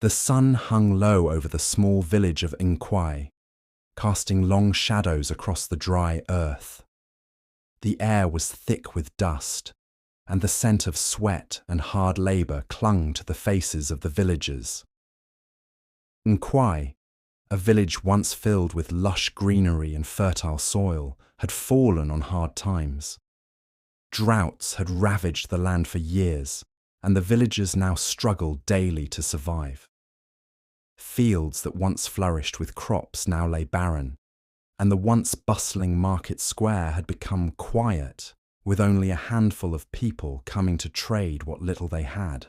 The sun hung low over the small village of Nkwai, casting long shadows across the dry earth. The air was thick with dust, and the scent of sweat and hard labour clung to the faces of the villagers. Nkwai, a village once filled with lush greenery and fertile soil, had fallen on hard times. Droughts had ravaged the land for years, and the villagers now struggled daily to survive. Fields that once flourished with crops now lay barren, and the once bustling market square had become quiet, with only a handful of people coming to trade what little they had.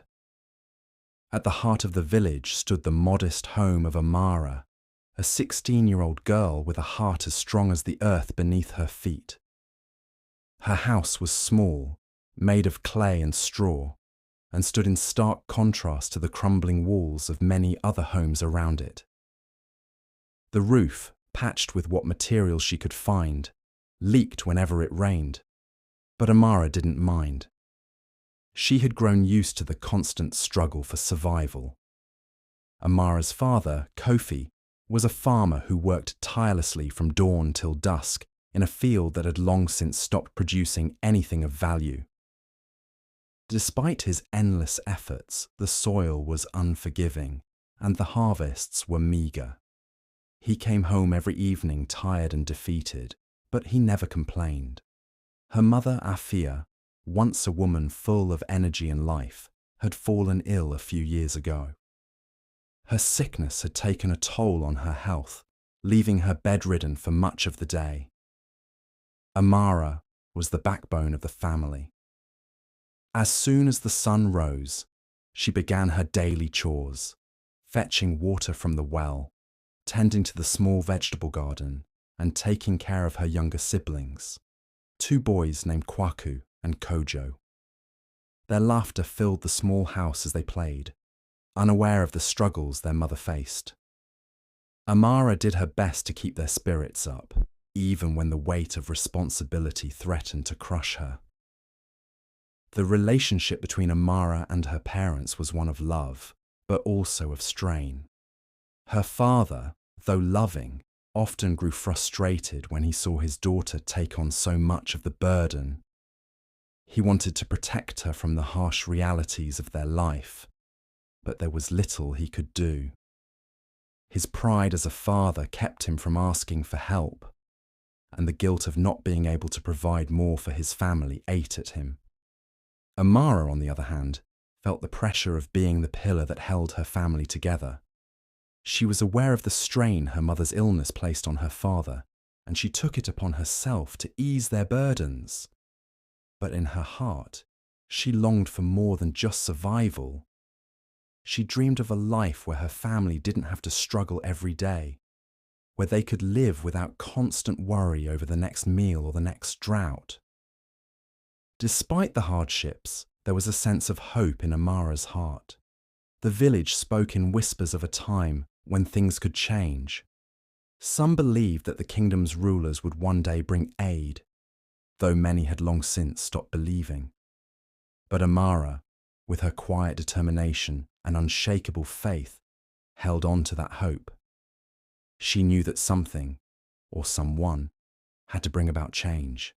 At the heart of the village stood the modest home of Amara, a 16-year-old girl with a heart as strong as the earth beneath her feet. Her house was small, made of clay and straw, and stood in stark contrast to the crumbling walls of many other homes around it. The roof, patched with what materials she could find, leaked whenever it rained, but Amara didn't mind. She had grown used to the constant struggle for survival. Amara's father, Kofi, was a farmer who worked tirelessly from dawn till dusk in a field that had long since stopped producing anything of value. Despite his endless efforts, the soil was unforgiving, and the harvests were meagre. He came home every evening tired and defeated, but he never complained. Her mother, Afia, once a woman full of energy and life, had fallen ill a few years ago. Her sickness had taken a toll on her health, leaving her bedridden for much of the day. Amara was the backbone of the family. As soon as the sun rose, she began her daily chores, fetching water from the well, tending to the small vegetable garden, and taking care of her younger siblings, 2 boys named Kwaku and Kojo. Their laughter filled the small house as they played, unaware of the struggles their mother faced. Amara did her best to keep their spirits up, even when the weight of responsibility threatened to crush her. The relationship between Amara and her parents was one of love, but also of strain. Her father, though loving, often grew frustrated when he saw his daughter take on so much of the burden. He wanted to protect her from the harsh realities of their life, but there was little he could do. His pride as a father kept him from asking for help, and the guilt of not being able to provide more for his family ate at him. Amara, on the other hand, felt the pressure of being the pillar that held her family together. She was aware of the strain her mother's illness placed on her father, and she took it upon herself to ease their burdens. But in her heart, she longed for more than just survival. She dreamed of a life where her family didn't have to struggle every day, where they could live without constant worry over the next meal or the next drought. Despite the hardships, there was a sense of hope in Amara's heart. The village spoke in whispers of a time when things could change. Some believed that the kingdom's rulers would one day bring aid, though many had long since stopped believing. But Amara, with her quiet determination and unshakable faith, held on to that hope. She knew that something, or someone, had to bring about change,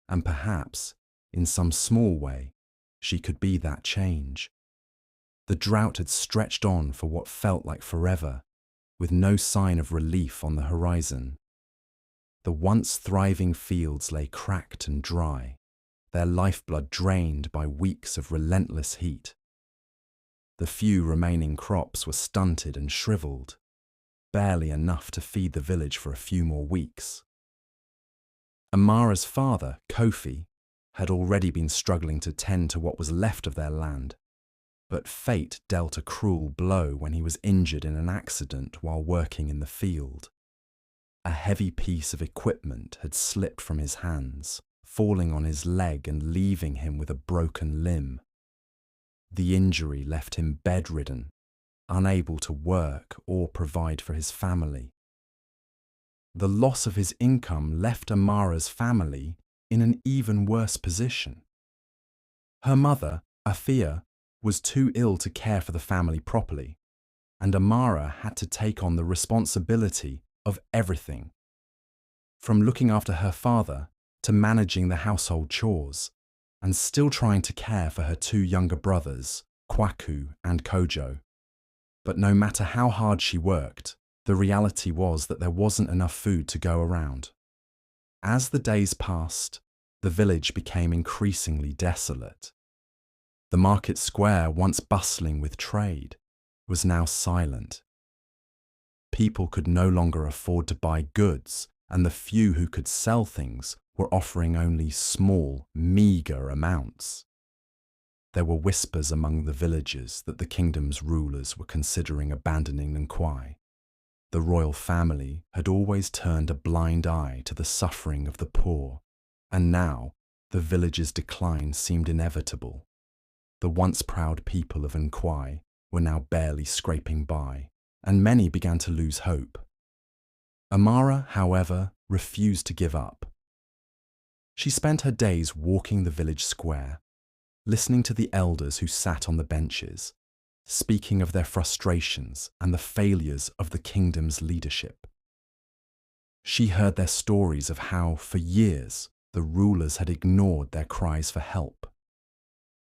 and perhaps, in some small way, she could be that change. The drought had stretched on for what felt like forever, with no sign of relief on the horizon. The once thriving fields lay cracked and dry, their lifeblood drained by weeks of relentless heat. The few remaining crops were stunted and shriveled, barely enough to feed the village for a few more weeks. Amara's father, Kofi, had already been struggling to tend to what was left of their land, but fate dealt a cruel blow when he was injured in an accident while working in the field. A heavy piece of equipment had slipped from his hands, falling on his leg and leaving him with a broken limb. The injury left him bedridden, unable to work or provide for his family. The loss of his income left Amara's family in an even worse position. Her mother, Afia, was too ill to care for the family properly, and Amara had to take on the responsibility of everything, from looking after her father to managing the household chores, and still trying to care for her two younger brothers, Kwaku and Kojo. But no matter how hard she worked, the reality was that there wasn't enough food to go around. As the days passed, the village became increasingly desolate. The market square, once bustling with trade, was now silent. People could no longer afford to buy goods, and the few who could sell things were offering only small, meagre amounts. There were whispers among the villagers that the kingdom's rulers were considering abandoning Nkwai. The royal family had always turned a blind eye to the suffering of the poor, and now the village's decline seemed inevitable. The once proud people of Nkwai were now barely scraping by, and many began to lose hope. Amara, however, refused to give up. She spent her days walking the village square, listening to the elders who sat on the benches, speaking of their frustrations and the failures of the kingdom's leadership. She heard their stories of how, for years, the rulers had ignored their cries for help.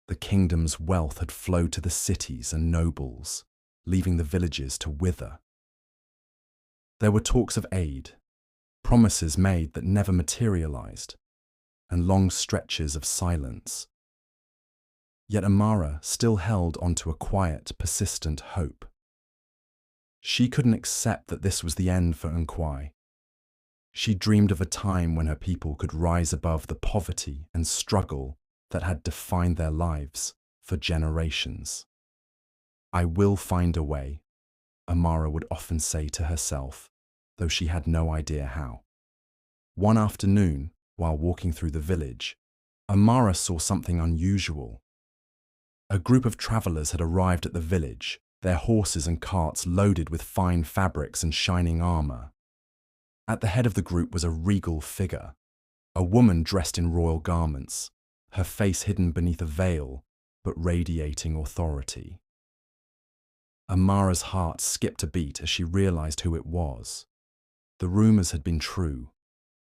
The kingdom's wealth had flowed to the cities and nobles, leaving the villages to wither. There were talks of aid, promises made that never materialized, and long stretches of silence. Yet Amara still held onto a quiet, persistent hope. She couldn't accept that this was the end for Nkwai. She dreamed of a time when her people could rise above the poverty and struggle that had defined their lives for generations. "I will find a way," Amara would often say to herself, though she had no idea how. One afternoon, while walking through the village, Amara saw something unusual. A group of travelers had arrived at the village, their horses and carts loaded with fine fabrics and shining armor. At the head of the group was a regal figure, a woman dressed in royal garments, her face hidden beneath a veil, but radiating authority. Amara's heart skipped a beat as she realized who it was. The rumors had been true.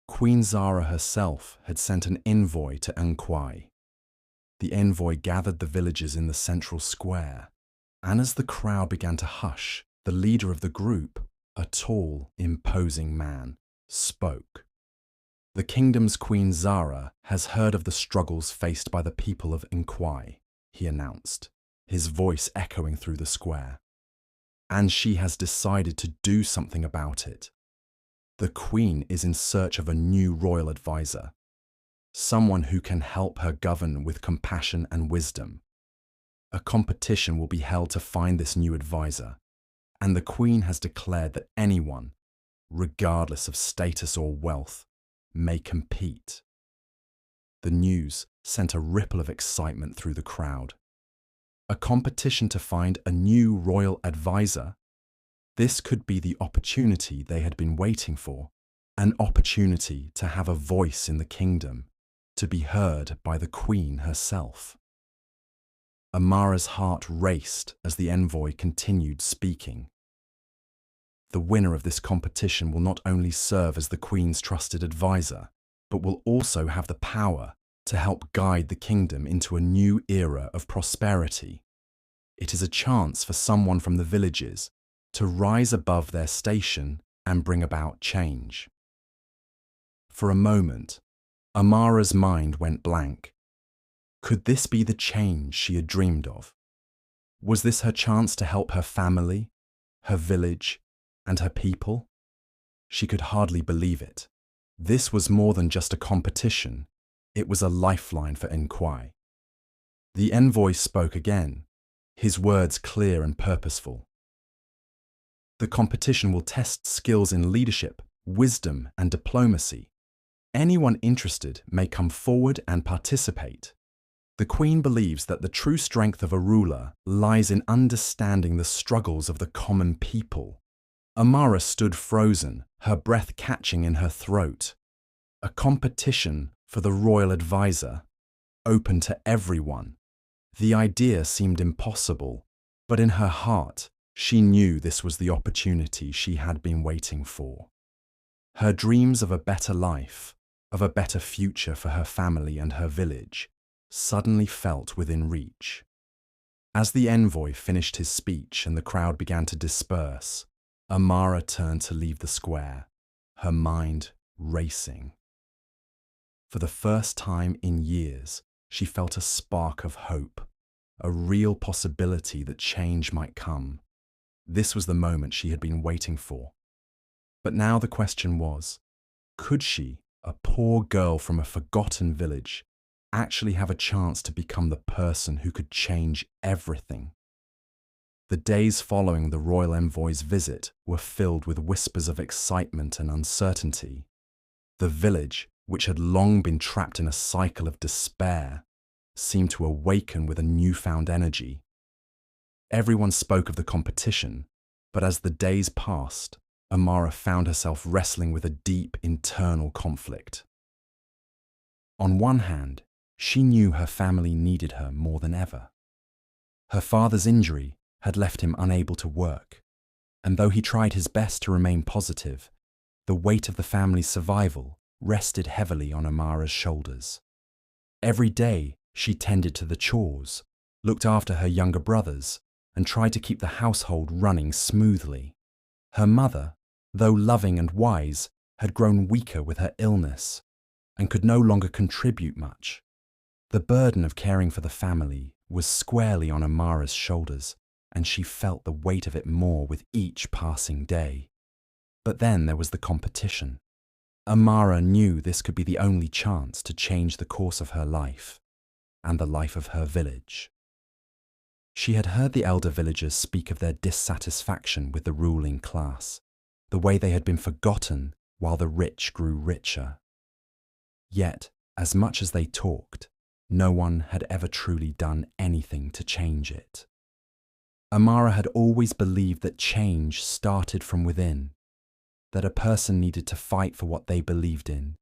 Queen Zara herself had sent an envoy to Nkwai. The envoy gathered the villagers in the central square, and as the crowd began to hush, the leader of the group, a tall, imposing man, spoke. "The kingdom's Queen Zara has heard of the struggles faced by the people of Nkwai," he announced, his voice echoing through the square. "And she has decided to do something about it. The Queen is in search of a new royal advisor, someone who can help her govern with compassion and wisdom. A competition will be held to find this new advisor, and the Queen has declared that anyone, regardless of status or wealth, may compete." The news sent a ripple of excitement through the crowd. A competition to find a new royal advisor? This could be the opportunity they had been waiting for, an opportunity to have a voice in the kingdom, to be heard by the Queen herself. Amara's heart raced as the envoy continued speaking. "The winner of this competition will not only serve as the Queen's trusted advisor, but will also have the power to help guide the kingdom into a new era of prosperity. It is a chance for someone from the villages to rise above their station and bring about change." For a moment, Amara's mind went blank. Could this be the change she had dreamed of? Was this her chance to help her family, her village, and her people? She could hardly believe it. This was more than just a competition. It was a lifeline for Nkwai. The envoy spoke again, his words clear and purposeful. "The competition will test skills in leadership, wisdom, and diplomacy. Anyone interested may come forward and participate. The Queen believes that the true strength of a ruler lies in understanding the struggles of the common people." Amara stood frozen, her breath catching in her throat. A competition for the royal advisor, open to everyone. The idea seemed impossible, but in her heart, She knew this was the opportunity she had been waiting for. Her dreams of a better life, of a better future for her family and her village, suddenly felt within reach. As the envoy finished his speech and the crowd began to disperse, Amara turned to leave the square, her mind racing. For the first time in years, she felt a spark of hope, a real possibility that change might come. This was the moment she had been waiting for. But now the question was, could she, a poor girl from a forgotten village, actually have a chance to become the person who could change everything? The days following the royal envoy's visit were filled with whispers of excitement and uncertainty. The village, which had long been trapped in a cycle of despair, seemed to awaken with a newfound energy. Everyone spoke of the competition, but as the days passed, Amara found herself wrestling with a deep internal conflict. On one hand, she knew her family needed her more than ever. Her father's injury had left him unable to work, and though he tried his best to remain positive, the weight of the family's survival rested heavily on Amara's shoulders. Every day, she tended to the chores, looked after her younger brothers, and tried to keep the household running smoothly. Her mother, though loving and wise, had grown weaker with her illness and could no longer contribute much. The burden of caring for the family was squarely on Amara's shoulders, and she felt the weight of it more with each passing day. But then there was the competition. Amara knew this could be the only chance to change the course of her life and the life of her village. She had heard the elder villagers speak of their dissatisfaction with the ruling class, the way they had been forgotten while the rich grew richer. Yet, as much as they talked, no one had ever truly done anything to change it. Amara had always believed that change started from within, that a person needed to fight for what they believed in,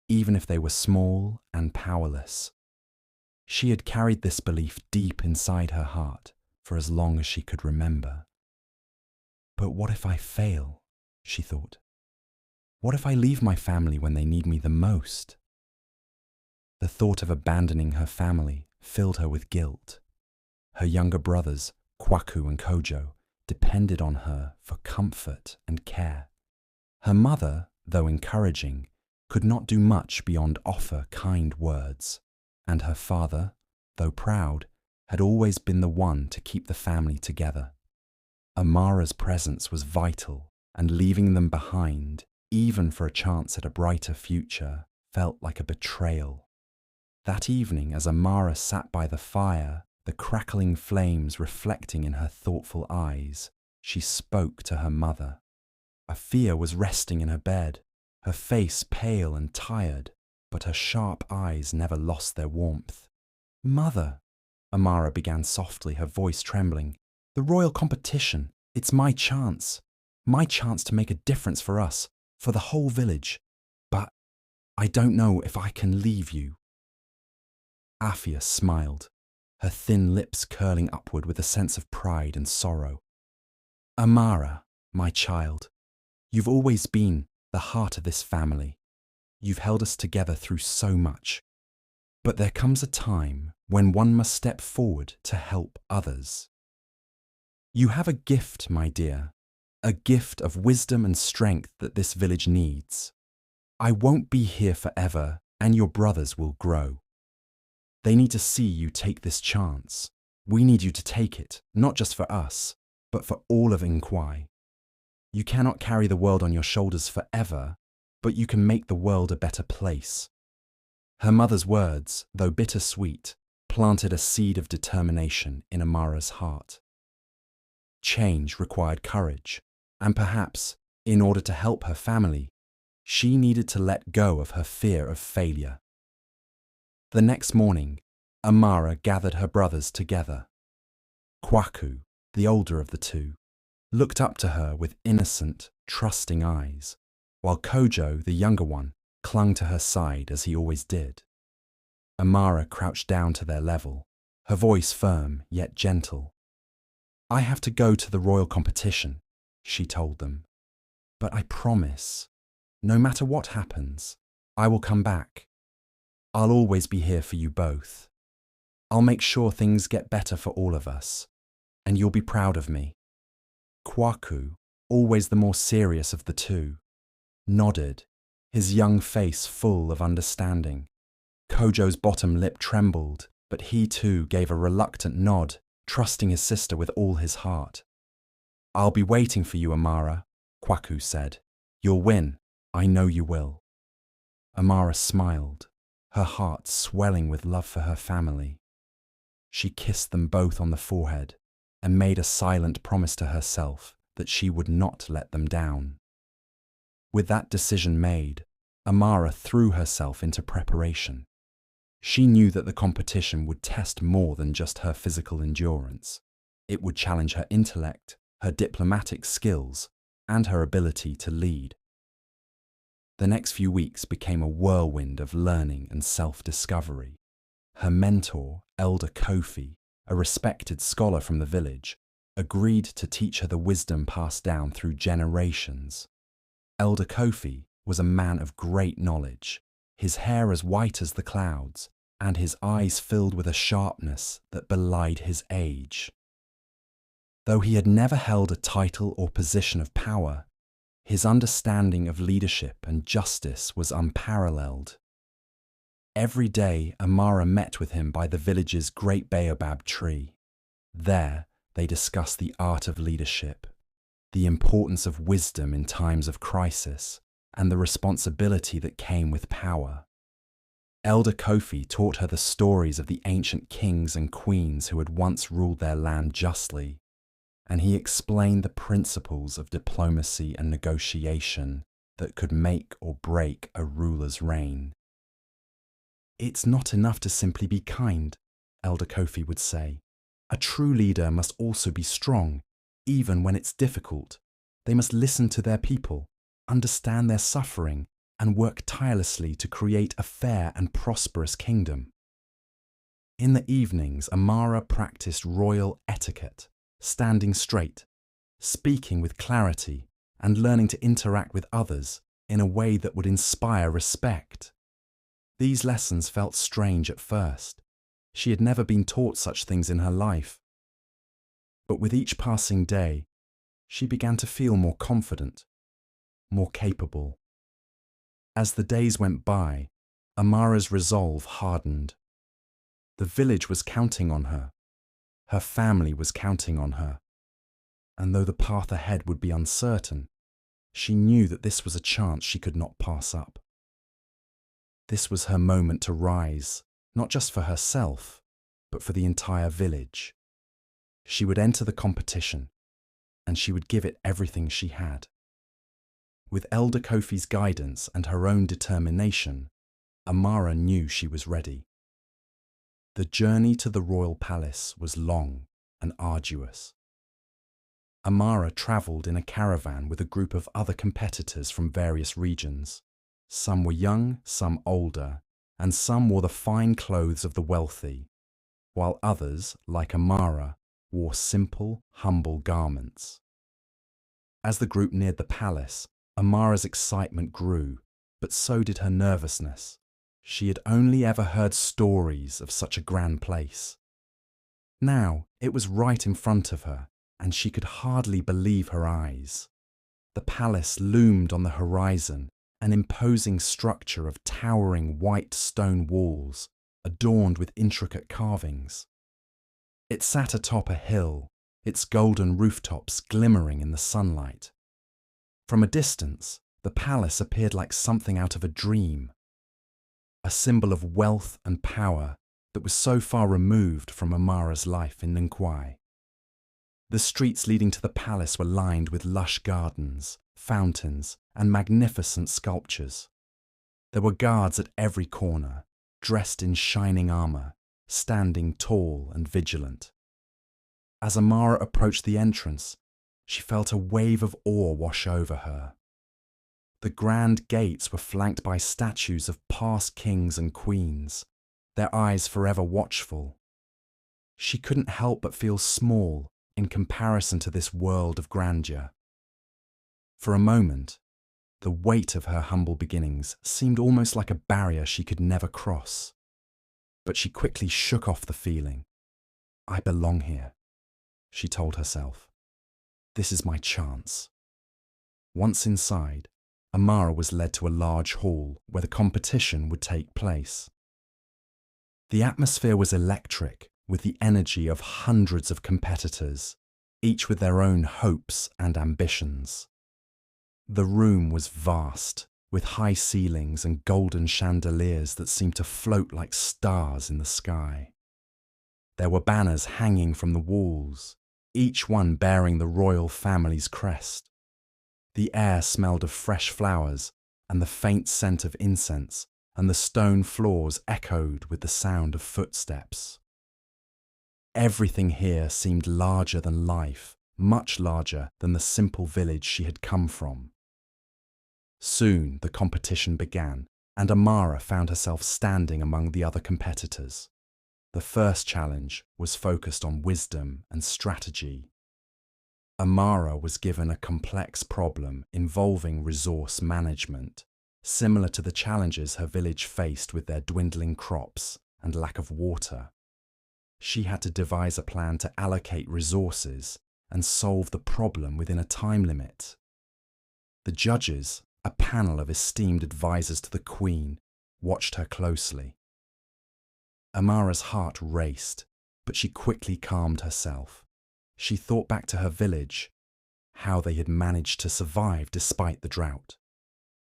even if they were small and powerless. She had carried this belief deep inside her heart for as long as she could remember. But what if I fail? She thought. What if I leave my family when they need me the most? The thought of abandoning her family filled her with guilt. Her younger brothers, Kwaku and Kojo, depended on her for comfort and care. Her mother, though encouraging, could not do much beyond offer kind words, and her father, though proud, had always been the one to keep the family together. Amara's presence was vital, and leaving them behind, even for a chance at a brighter future, felt like a betrayal. That evening, as Amara sat by the fire, the crackling flames reflecting in her thoughtful eyes, she spoke to her mother. Afia was resting in her bed, her face pale and tired, but her sharp eyes never lost their warmth. "Mother," Amara began softly, her voice trembling, "the royal competition, it's my chance to make a difference for us, for the whole village. But I don't know if I can leave you." Afia smiled, her thin lips curling upward with a sense of pride and sorrow. "Amara, my child, you've always been the heart of this family. You've held us together through so much. But there comes a time when one must step forward to help others. You have a gift, my dear, a gift of wisdom and strength that this village needs. I won't be here forever, and your brothers will grow. They need to see you take this chance. We need you to take it, not just for us, but for all of Inkwai. You cannot carry the world on your shoulders forever, but you can make the world a better place." Her mother's words, though bittersweet, planted a seed of determination in Amara's heart. Change required courage, and perhaps, in order to help her family, she needed to let go of her fear of failure. The next morning, Amara gathered her brothers together. Kwaku, the older of the two, looked up to her with innocent, trusting eyes, while Kojo, the younger one, clung to her side as he always did. Amara crouched down to their level, her voice firm yet gentle. I have to go to the royal competition, she told them. But I promise, no matter what happens, I will come back. I'll always be here for you both. I'll make sure things get better for all of us, and you'll be proud of me. Kwaku, always the more serious of the two, nodded, his young face full of understanding. Kojo's bottom lip trembled, but he too gave a reluctant nod, trusting his sister with all his heart. I'll be waiting for you, Amara, Kwaku said. You'll win. I know you will. Amara smiled, her heart swelling with love for her family. She kissed them both on the forehead and made a silent promise to herself that she would not let them down. With that decision made, Amara threw herself into preparation. She knew that the competition would test more than just her physical endurance. It would challenge her intellect, her diplomatic skills, and her ability to lead. The next few weeks became a whirlwind of learning and self-discovery. Her mentor, Elder Kofi, a respected scholar from the village, agreed to teach her the wisdom passed down through generations. Elder Kofi was a man of great knowledge, his hair as white as the clouds, and his eyes filled with a sharpness that belied his age. Though he had never held a title or position of power, his understanding of leadership and justice was unparalleled. Every day, Amara met with him by the village's great baobab tree. There, they discussed the art of leadership, the importance of wisdom in times of crisis, and the responsibility that came with power. Elder Kofi taught her the stories of the ancient kings and queens who had once ruled their land justly, and he explained the principles of diplomacy and negotiation that could make or break a ruler's reign. It's not enough to simply be kind, Elder Kofi would say. A true leader must also be strong, even when it's difficult. They must listen to their people, understand their suffering, and work tirelessly to create a fair and prosperous kingdom. In the evenings, Amara practiced royal etiquette, standing straight, speaking with clarity, and learning to interact with others in a way that would inspire respect. These lessons felt strange at first. She had never been taught such things in her life. But with each passing day, she began to feel more confident, more capable. As the days went by, Amara's resolve hardened. The village was counting on her. Her family was counting on her. And though the path ahead would be uncertain, she knew that this was a chance she could not pass up. This was her moment to rise, not just for herself, but for the entire village. She would enter the competition, and she would give it everything she had. With Elder Kofi's guidance and her own determination, Amara knew she was ready. The journey to the royal palace was long and arduous. Amara travelled in a caravan with a group of other competitors from various regions. Some were young, some older, and some wore the fine clothes of the wealthy, while others, like Amara, wore simple, humble garments. As the group neared the palace, Amara's excitement grew, but so did her nervousness. She had only ever heard stories of such a grand place. Now it was right in front of her, and she could hardly believe her eyes. The palace loomed on the horizon, an imposing structure of towering white stone walls, adorned with intricate carvings. It sat atop a hill, its golden rooftops glimmering in the sunlight. From a distance, the palace appeared like something out of a dream, a symbol of wealth and power that was so far removed from Amara's life in Nkwai. The streets leading to the palace were lined with lush gardens, fountains, and magnificent sculptures. There were guards at every corner, dressed in shining armour, standing tall and vigilant. As Amara approached the entrance, she felt a wave of awe wash over her. The grand gates were flanked by statues of past kings and queens, their eyes forever watchful. She couldn't help but feel small in comparison to this world of grandeur. For a moment, the weight of her humble beginnings seemed almost like a barrier she could never cross. But she quickly shook off the feeling. I belong here, she told herself. This is my chance. Once inside, Amara was led to a large hall where the competition would take place. The atmosphere was electric, with the energy of hundreds of competitors, each with their own hopes and ambitions. The room was vast, with high ceilings and golden chandeliers that seemed to float like stars in the sky. There were banners hanging from the walls, each one bearing the royal family's crest. The air smelled of fresh flowers and the faint scent of incense, and the stone floors echoed with the sound of footsteps. Everything here seemed larger than life, much larger than the simple village she had come from. Soon the competition began, and Amara found herself standing among the other competitors. The first challenge was focused on wisdom and strategy. Amara was given a complex problem involving resource management, similar to the challenges her village faced with their dwindling crops and lack of water. She had to devise a plan to allocate resources and solve the problem within a time limit. The judges, a panel of esteemed advisors to the Queen, watched her closely. Amara's heart raced, but she quickly calmed herself. She thought back to her village, how they had managed to survive despite the drought.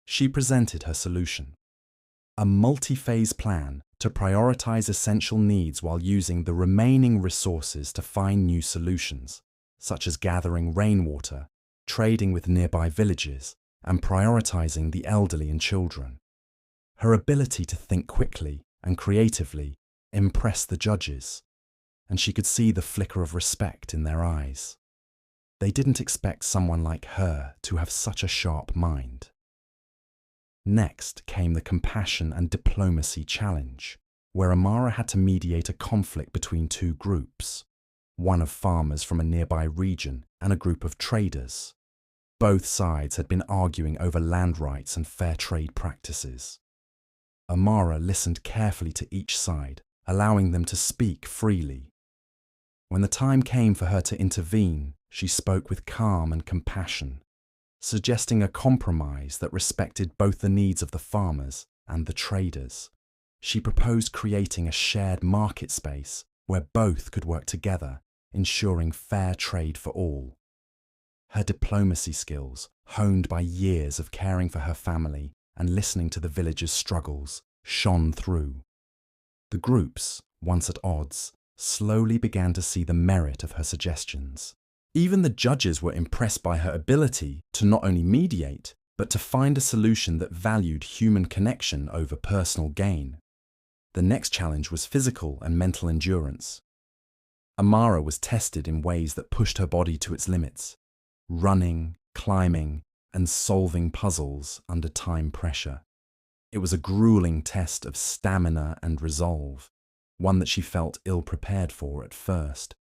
She presented her solution: a multi-phase plan to prioritize essential needs while using the remaining resources to find new solutions, such as gathering rainwater, trading with nearby villages, and prioritizing the elderly and children. Her ability to think quickly and creatively impressed the judges, and she could see the flicker of respect in their eyes. They didn't expect someone like her to have such a sharp mind. Next came the compassion and diplomacy challenge, where Amara had to mediate a conflict between two groups, one of farmers from a nearby region and a group of traders. Both sides had been arguing over land rights and fair trade practices. Amara listened carefully to each side, allowing them to speak freely. When the time came for her to intervene, she spoke with calm and compassion, suggesting a compromise that respected both the needs of the farmers and the traders. She proposed creating a shared market space where both could work together, ensuring fair trade for all. Her diplomacy skills, honed by years of caring for her family and listening to the villagers' struggles, shone through. The groups, once at odds, slowly began to see the merit of her suggestions. Even the judges were impressed by her ability to not only mediate, but to find a solution that valued human connection over personal gain. The next challenge was physical and mental endurance. Amara was tested in ways that pushed her body to its limits, running, climbing, and solving puzzles under time pressure. It was a grueling test of stamina and resolve, one that she felt ill-prepared for at first.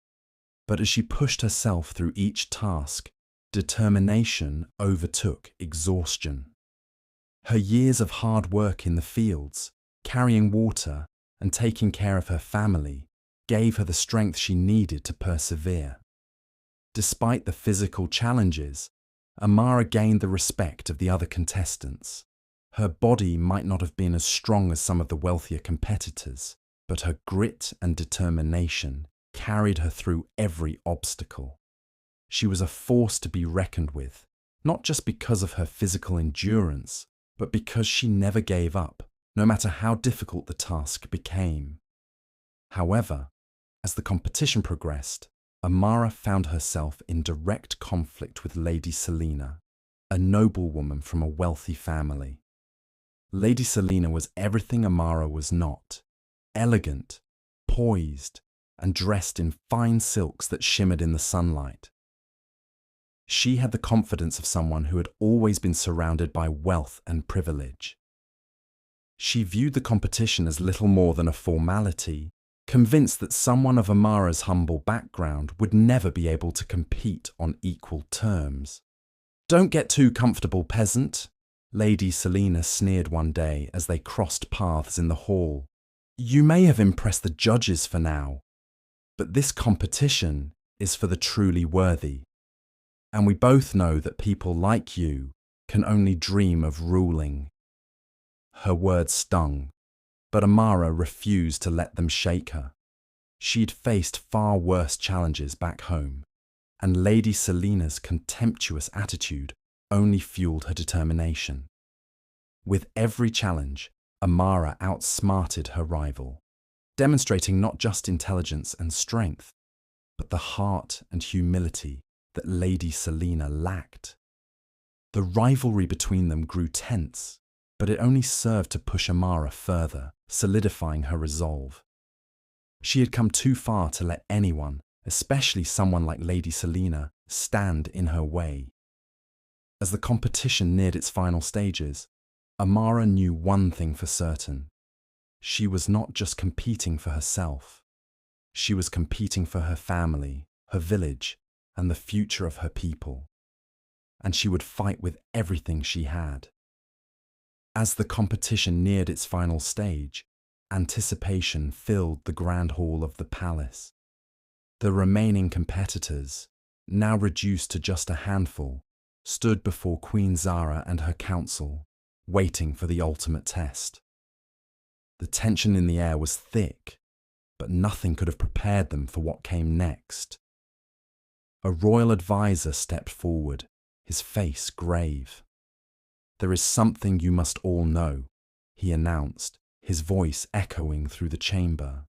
But as she pushed herself through each task, determination overtook exhaustion. Her years of hard work in the fields, carrying water, and taking care of her family gave her the strength she needed to persevere. Despite the physical challenges, Amara gained the respect of the other contestants. Her body might not have been as strong as some of the wealthier competitors, but her grit and determination carried her through every obstacle. She was a force to be reckoned with, not just because of her physical endurance, but because she never gave up, no matter how difficult the task became. However, as the competition progressed, Amara found herself in direct conflict with Lady Selina, a noblewoman from a wealthy family. Lady Selina was everything Amara was not: elegant, poised, and dressed in fine silks that shimmered in the sunlight. She had the confidence of someone who had always been surrounded by wealth and privilege. She viewed the competition as little more than a formality, convinced that someone of Amara's humble background would never be able to compete on equal terms. "Don't get too comfortable, peasant," Lady Selina sneered one day as they crossed paths in the hall. "You may have impressed the judges for now, but this competition is for the truly worthy. And we both know that people like you can only dream of ruling." Her words stung, but Amara refused to let them shake her. She'd faced far worse challenges back home, and Lady Selina's contemptuous attitude only fueled her determination. With every challenge, Amara outsmarted her rival, demonstrating not just intelligence and strength, but the heart and humility that Lady Selina lacked. The rivalry between them grew tense, but it only served to push Amara further, solidifying her resolve. She had come too far to let anyone, especially someone like Lady Selina, stand in her way. As the competition neared its final stages, Amara knew one thing for certain. She was not just competing for herself. She was competing for her family, her village, and the future of her people. And she would fight with everything she had. As the competition neared its final stage, anticipation filled the grand hall of the palace. The remaining competitors, now reduced to just a handful, stood before Queen Zara and her council, waiting for the ultimate test. The tension in the air was thick, but nothing could have prepared them for what came next. A royal advisor stepped forward, his face grave. "There is something you must all know," he announced, his voice echoing through the chamber.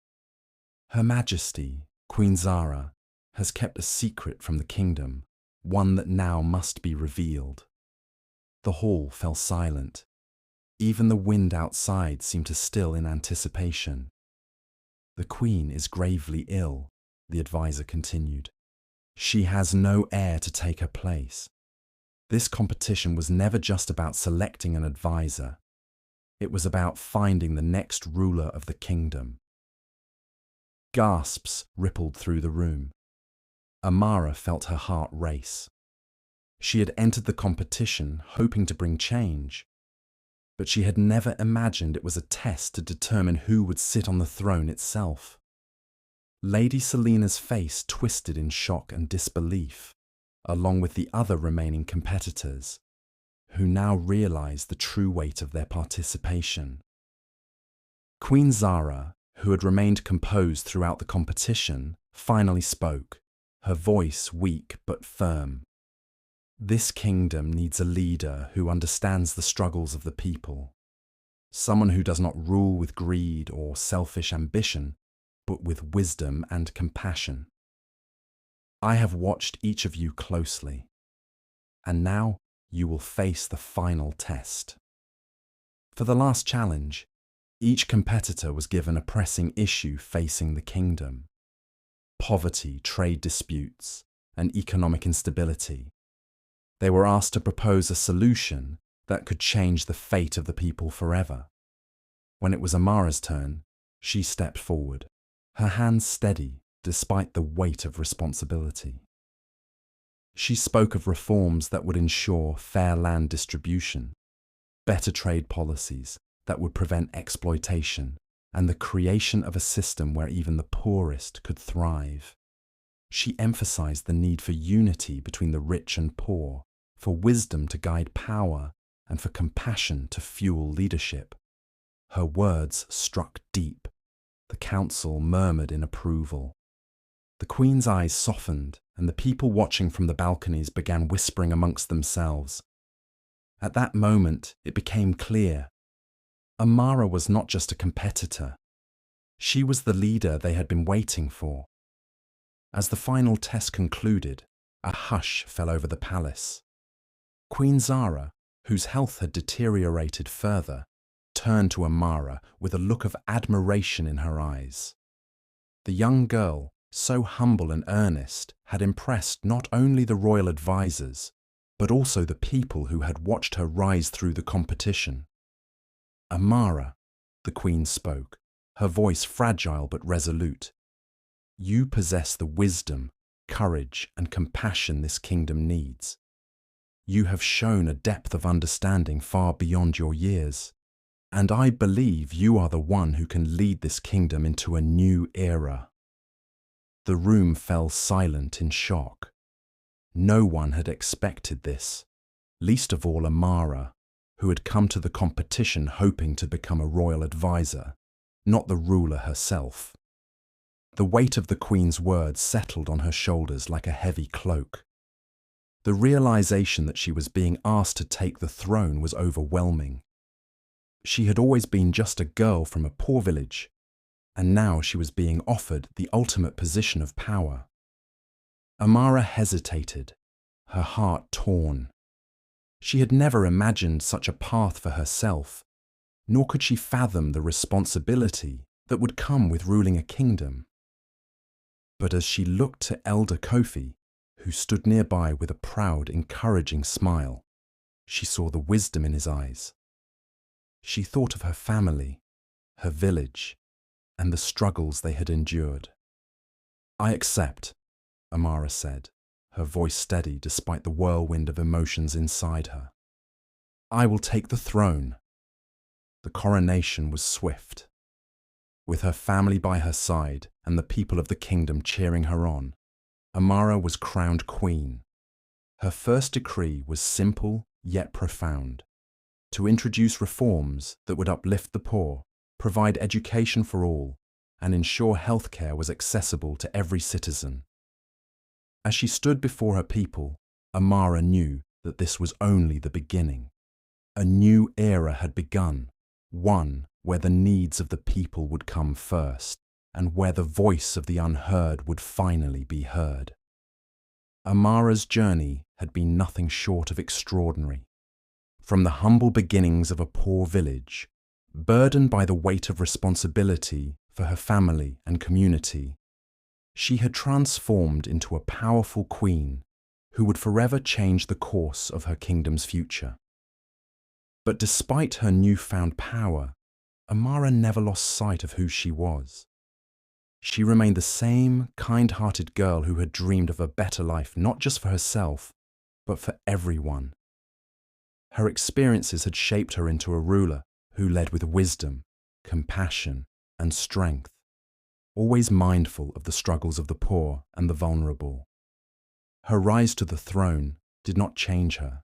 "Her Majesty, Queen Zara, has kept a secret from the kingdom, one that now must be revealed." The hall fell silent. Even the wind outside seemed to still in anticipation. "The Queen is gravely ill," the advisor continued. "She has no heir to take her place." This competition was never just about selecting an advisor. It was about finding the next ruler of the kingdom. Gasps rippled through the room. Amara felt her heart race. She had entered the competition hoping to bring change, but she had never imagined it was a test to determine who would sit on the throne itself. Lady Selina's face twisted in shock and disbelief, along with the other remaining competitors, who now realized the true weight of their participation. Queen Zara, who had remained composed throughout the competition, finally spoke, her voice weak but firm. "This kingdom needs a leader who understands the struggles of the people. Someone who does not rule with greed or selfish ambition, but with wisdom and compassion. I have watched each of you closely, and now you will face the final test." For the last challenge, each competitor was given a pressing issue facing the kingdom: poverty, trade disputes, and economic instability. They were asked to propose a solution that could change the fate of the people forever. When it was Amara's turn, she stepped forward, her hands steady despite the weight of responsibility. She spoke of reforms that would ensure fair land distribution, better trade policies that would prevent exploitation, and the creation of a system where even the poorest could thrive. She emphasized the need for unity between the rich and poor, for wisdom to guide power, and for compassion to fuel leadership. Her words struck deep. The council murmured in approval. The Queen's eyes softened, and the people watching from the balconies began whispering amongst themselves. At that moment, it became clear. Amara was not just a competitor. She was the leader they had been waiting for. As the final test concluded, a hush fell over the palace. Queen Zara, whose health had deteriorated further, turned to Amara with a look of admiration in her eyes. The young girl, so humble and earnest, had impressed not only the royal advisors, but also the people who had watched her rise through the competition. "Amara," the Queen spoke, her voice fragile but resolute. You possess the wisdom, courage, and compassion this kingdom needs. You have shown a depth of understanding far beyond your years, and I believe you are the one who can lead this kingdom into a new era. The room fell silent in shock. No one had expected this, least of all Amara, who had come to the competition hoping to become a royal advisor, not the ruler herself. The weight of the Queen's words settled on her shoulders like a heavy cloak. The realization that she was being asked to take the throne was overwhelming. She had always been just a girl from a poor village, and now she was being offered the ultimate position of power. Amara hesitated, her heart torn. She had never imagined such a path for herself, nor could she fathom the responsibility that would come with ruling a kingdom. But as she looked to Elder Kofi, who stood nearby with a proud, encouraging smile, she saw the wisdom in his eyes. She thought of her family, her village, and the struggles they had endured. "I accept," Amara said, her voice steady despite the whirlwind of emotions inside her. "I will take the throne." The coronation was swift. With her family by her side and the people of the kingdom cheering her on, Amara was crowned queen. Her first decree was simple yet profound: to introduce reforms that would uplift the poor, provide education for all, and ensure healthcare was accessible to every citizen. As she stood before her people, Amara knew that this was only the beginning. A new era had begun, one where the needs of the people would come first, and where the voice of the unheard would finally be heard. Amara's journey had been nothing short of extraordinary. From the humble beginnings of a poor village, burdened by the weight of responsibility for her family and community, she had transformed into a powerful queen who would forever change the course of her kingdom's future. But despite her newfound power, Amara never lost sight of who she was. She remained the same kind-hearted girl who had dreamed of a better life not just for herself, but for everyone. Her experiences had shaped her into a ruler who led with wisdom, compassion, and strength, always mindful of the struggles of the poor and the vulnerable. Her rise to the throne did not change her.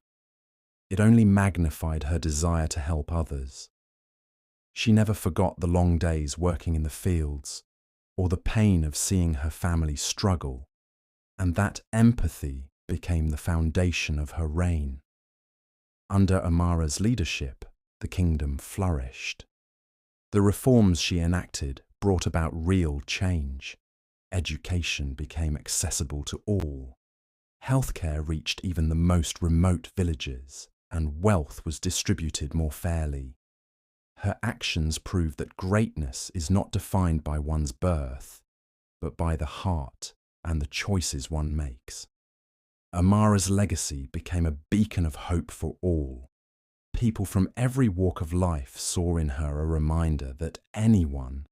It only magnified her desire to help others. She never forgot the long days working in the fields, or the pain of seeing her family struggle, and that empathy became the foundation of her reign. Under Amara's leadership, the kingdom flourished. The reforms she enacted brought about real change. Education became accessible to all. Healthcare reached even the most remote villages, and wealth was distributed more fairly. Her actions proved that greatness is not defined by one's birth, but by the heart and the choices one makes. Amara's legacy became a beacon of hope for all. People from every walk of life saw in her a reminder that anyone,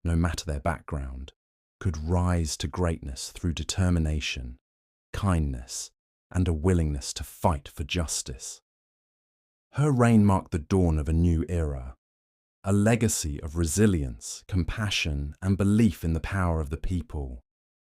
no matter their background, could rise to greatness through determination, kindness, and a willingness to fight for justice. Her reign marked the dawn of a new era, a legacy of resilience, compassion, and belief in the power of the people.